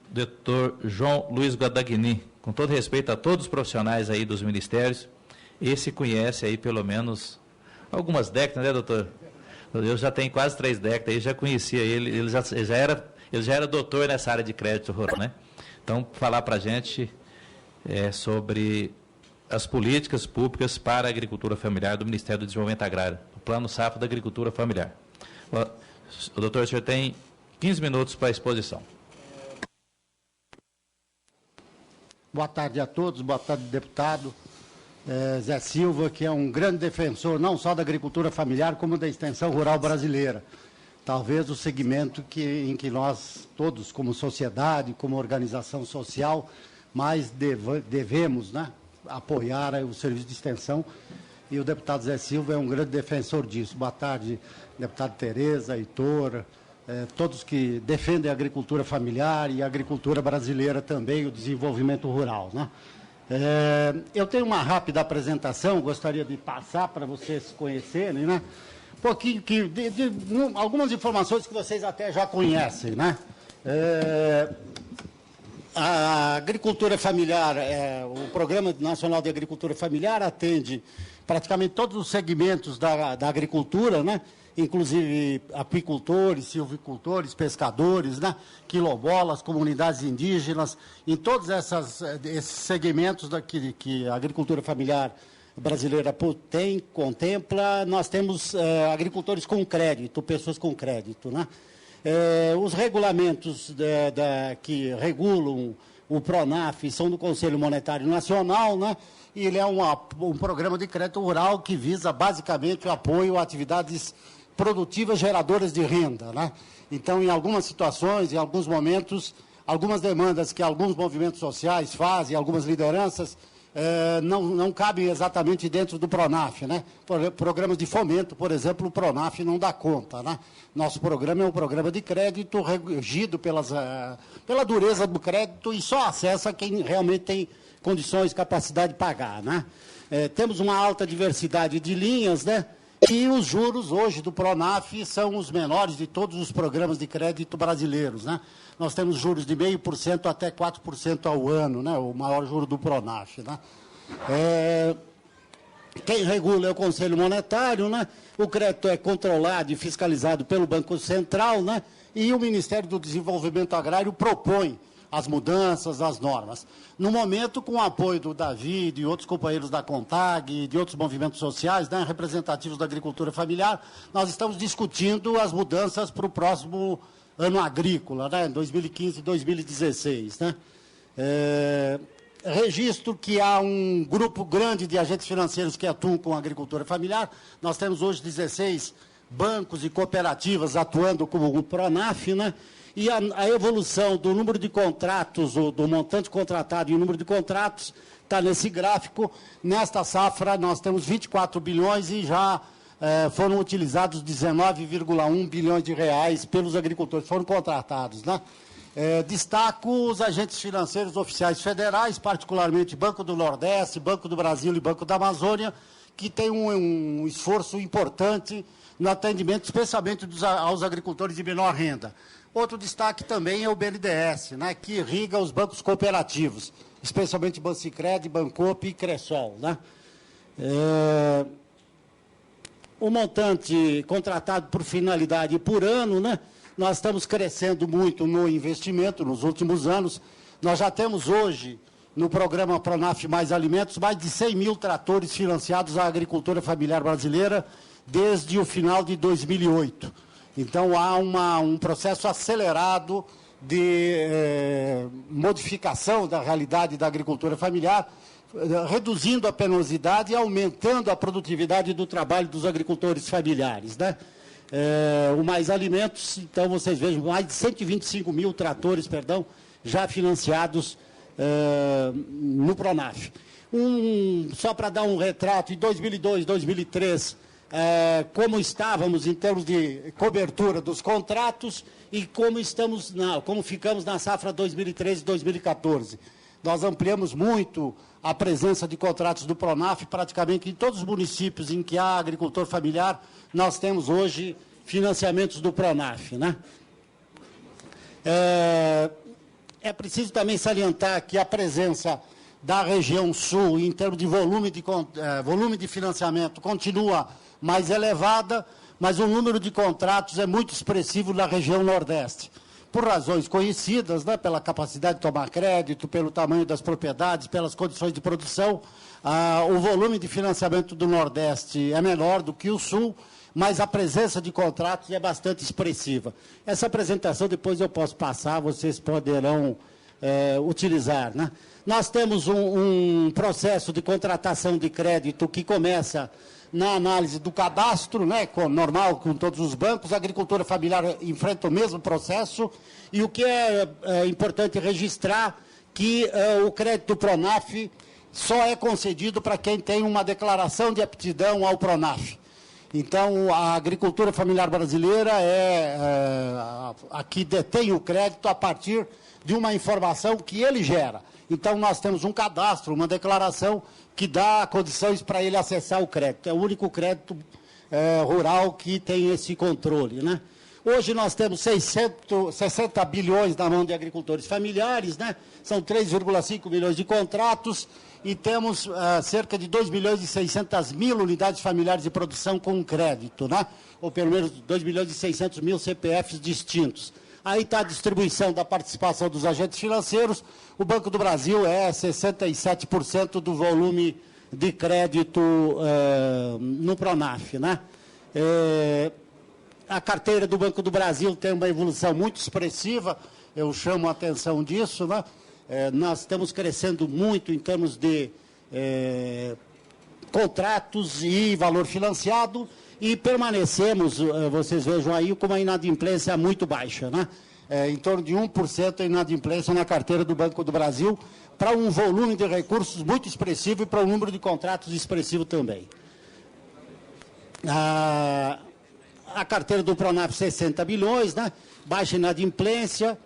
Dr. João Luiz Guadagni, com todo respeito a todos os profissionais aí dos ministérios, esse conhece aí pelo menos algumas décadas, né, doutor? Eu já tenho quase 3 décadas, aí já conhecia ele, ele já era doutor nessa área de crédito rural, né? Então, falar para a gente sobre as políticas públicas para a agricultura familiar do Ministério do Desenvolvimento Agrário, o Plano Safra da Agricultura Familiar. Doutor, o senhor tem 15 minutos para a exposição. Boa tarde a todos, boa tarde, deputado. Zé Silva, que é um grande defensor não só da agricultura familiar, como da extensão rural brasileira. Talvez o segmento em que nós todos, como sociedade, como organização social, mais devemos, né, apoiar o serviço de extensão, e o deputado Zé Silva é um grande defensor disso. Boa tarde, deputado Tereza, Heitor, todos que defendem a agricultura familiar e a agricultura brasileira também, o desenvolvimento rural, né? Eu tenho uma rápida apresentação, gostaria de passar para vocês conhecerem, né? Um pouquinho algumas informações que vocês até já conhecem, né? A agricultura familiar, o Programa Nacional de Agricultura Familiar atende praticamente todos os segmentos da agricultura, né? Inclusive apicultores, silvicultores, pescadores, né? Quilombolas, comunidades indígenas, em todos esses segmentos que a agricultura familiar brasileira contempla, nós temos agricultores com crédito, pessoas com crédito, né? Os regulamentos que regulam o PRONAF são do Conselho Monetário Nacional, né? E ele é um programa de crédito rural que visa basicamente o apoio a atividades produtivas geradoras de renda, né? Então, em algumas situações, em alguns momentos, algumas demandas que alguns movimentos sociais fazem, algumas lideranças, não cabem exatamente dentro do PRONAF, né? Programas de fomento, por exemplo, o PRONAF não dá conta, né? Nosso programa é um programa de crédito regido pela dureza do crédito e só acessa quem realmente tem condições, capacidade de pagar, né? Temos uma alta diversidade de linhas, né? E os juros hoje do PRONAF são os menores de todos os programas de crédito brasileiros, né? Nós temos juros de 0,5% até 4% ao ano, né? O maior juro do PRONAF, né? Quem regula é o Conselho Monetário, né? O crédito é controlado e fiscalizado pelo Banco Central, né? E o Ministério do Desenvolvimento Agrário propõe as mudanças, as normas. No momento, com o apoio do Davi, de outros companheiros da CONTAG e de outros movimentos sociais, né, representativos da agricultura familiar, nós estamos discutindo as mudanças para o próximo ano agrícola, né, 2015 e 2016. Né? Registro que há um grupo grande de agentes financeiros que atuam com a agricultura familiar. Nós temos hoje 16 bancos e cooperativas atuando como o PRONAF, né? E a evolução do número de contratos, do montante contratado e o número de contratos, está nesse gráfico. Nesta safra, nós temos 24 bilhões e já foram utilizados 19,1 bilhões de reais pelos agricultores, foram contratados, né? Destaco os agentes financeiros oficiais federais, particularmente Banco do Nordeste, Banco do Brasil e Banco da Amazônia, que têm um esforço importante no atendimento, especialmente aos agricultores de menor renda. Outro destaque também é o BNDES, né, que irriga os bancos cooperativos, especialmente Bancicred, Bancoop e Cressol. Né? O montante contratado por finalidade por ano, né, nós estamos crescendo muito no investimento nos últimos anos. Nós já temos hoje, no programa PRONAF Mais Alimentos, mais de 100 mil tratores financiados à agricultura familiar brasileira desde o final de 2008. Então, há um processo acelerado de modificação da realidade da agricultura familiar, reduzindo a penosidade e aumentando a produtividade do trabalho dos agricultores familiares. Né? O Mais Alimentos, então, vocês vejam, mais de 125 mil tratores, já financiados no PRONAF. Só para dar um retrato, em 2002, 2003, como estávamos em termos de cobertura dos contratos e como ficamos na safra 2013 e 2014. Nós ampliamos muito a presença de contratos do PRONAF, praticamente em todos os municípios em que há agricultor familiar, nós temos hoje financiamentos do PRONAF. Né? É preciso também salientar que a presença da região sul, em termos de volume de financiamento, continua mais elevada, mas o número de contratos é muito expressivo na região nordeste. Por razões conhecidas, né, pela capacidade de tomar crédito, pelo tamanho das propriedades, pelas condições de produção, o volume de financiamento do Nordeste é menor do que o Sul, mas a presença de contratos é bastante expressiva. Essa apresentação depois eu posso passar, vocês poderão utilizar, né? Nós temos um processo de contratação de crédito que começa na análise do cadastro, né, normal com todos os bancos. A agricultura familiar enfrenta o mesmo processo, e o que é importante registrar que o crédito Pronaf só é concedido para quem tem uma declaração de aptidão ao Pronaf. Então, a agricultura familiar brasileira a que detém o crédito a partir de uma informação que ele gera. Então, nós temos um cadastro, uma declaração que dá condições para ele acessar o crédito. É o único crédito rural que tem esse controle, né? Hoje nós temos 60 bilhões na mão de agricultores familiares, né? São 3,5 milhões de contratos e temos cerca de 2 milhões e 600 mil unidades familiares de produção com crédito, né? Ou pelo menos 2 milhões e 600 mil CPFs distintos. Aí está a distribuição da participação dos agentes financeiros. O Banco do Brasil é 67% do volume de crédito no Pronaf, né? A carteira do Banco do Brasil tem uma evolução muito expressiva, eu chamo a atenção disso, né? Nós estamos crescendo muito em termos de contratos e valor financiado, e permanecemos, vocês vejam aí, com uma inadimplência muito baixa, né? Em torno de 1% de inadimplência na carteira do Banco do Brasil, para um volume de recursos muito expressivo e para um número de contratos expressivo também. A carteira do Pronaf, 60 bilhões, né? Baixa inadimplência,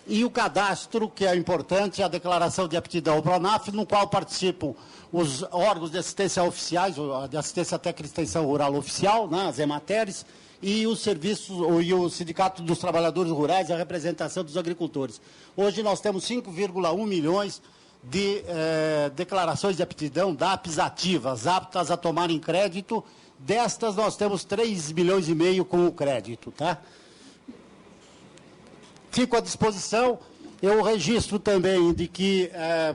e o cadastro, que é importante, a declaração de aptidão ao Pronaf, no qual participam os órgãos de assistência oficiais, de assistência técnica e extensão rural oficial, né, as EMATERs, e os serviços, e o Sindicato dos Trabalhadores Rurais, a representação dos agricultores. Hoje nós temos 5,1 milhões de declarações de aptidão, DAPs ativas, aptas a tomarem crédito. Destas nós temos 3 milhões e meio com o crédito, tá? Fico à disposição. Eu registro também de que,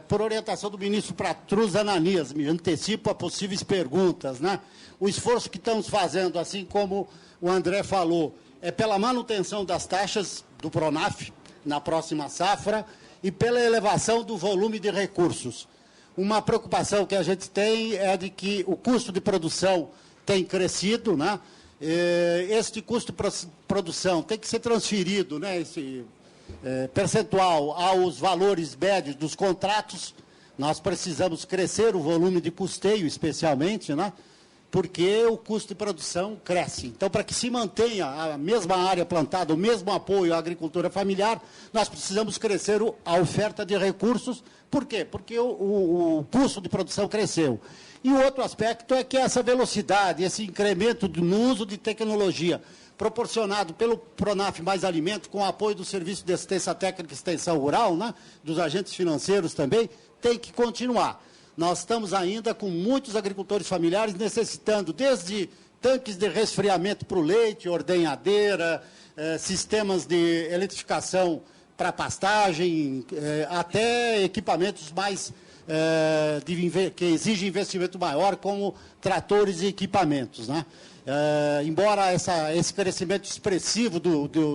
por orientação do ministro Patrus Ananias, me antecipo a possíveis perguntas, né? O esforço que estamos fazendo, assim como o André falou, é pela manutenção das taxas do Pronaf na próxima safra e pela elevação do volume de recursos. Uma preocupação que a gente tem é de que o custo de produção tem crescido, né? Este custo de produção tem que ser transferido, né, esse percentual aos valores médios dos contratos. Nós precisamos crescer o volume de custeio, especialmente, né, porque o custo de produção cresce. Então, para que se mantenha a mesma área plantada, o mesmo apoio à agricultura familiar, nós precisamos crescer a oferta de recursos. Por quê? Porque o custo de produção cresceu. E o outro aspecto é que essa velocidade, esse incremento no uso de tecnologia, proporcionado pelo Pronaf Mais Alimento, com o apoio do Serviço de Assistência Técnica e Extensão Rural, né, dos agentes financeiros também, tem que continuar. Nós estamos ainda com muitos agricultores familiares necessitando, desde tanques de resfriamento para o leite, ordenhadeira, sistemas de eletrificação para pastagem, até equipamentos mais que exigem investimento maior, como tratores e equipamentos, né? Embora esse crescimento expressivo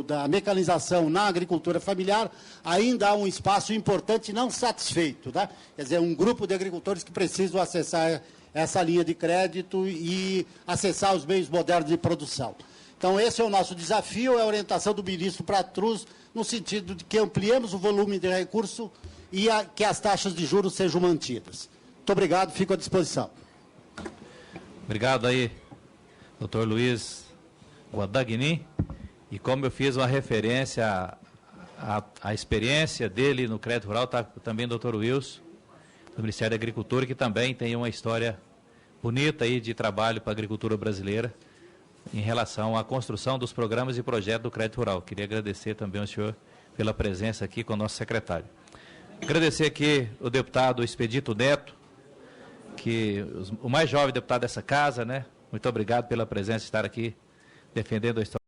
da mecanização na agricultura familiar, ainda há um espaço importante não satisfeito, né? Quer dizer, um grupo de agricultores que precisam acessar essa linha de crédito e acessar os meios modernos de produção. Então, esse é o nosso desafio, é a orientação do ministro Patrus, no sentido de que ampliemos o volume de recurso e que as taxas de juros sejam mantidas. Muito obrigado, fico à disposição. Obrigado aí, doutor Luiz Guadagni. E como eu fiz uma referência à experiência dele no crédito rural, está também o doutor Wilson, do Ministério da Agricultura, que também tem uma história bonita aí de trabalho para a agricultura brasileira em relação à construção dos programas e projetos do crédito rural. Queria agradecer também ao senhor pela presença aqui com o nosso secretário. Agradecer aqui o deputado Expedito Neto, o mais jovem deputado dessa casa, né? Muito obrigado pela presença, estar aqui defendendo a história.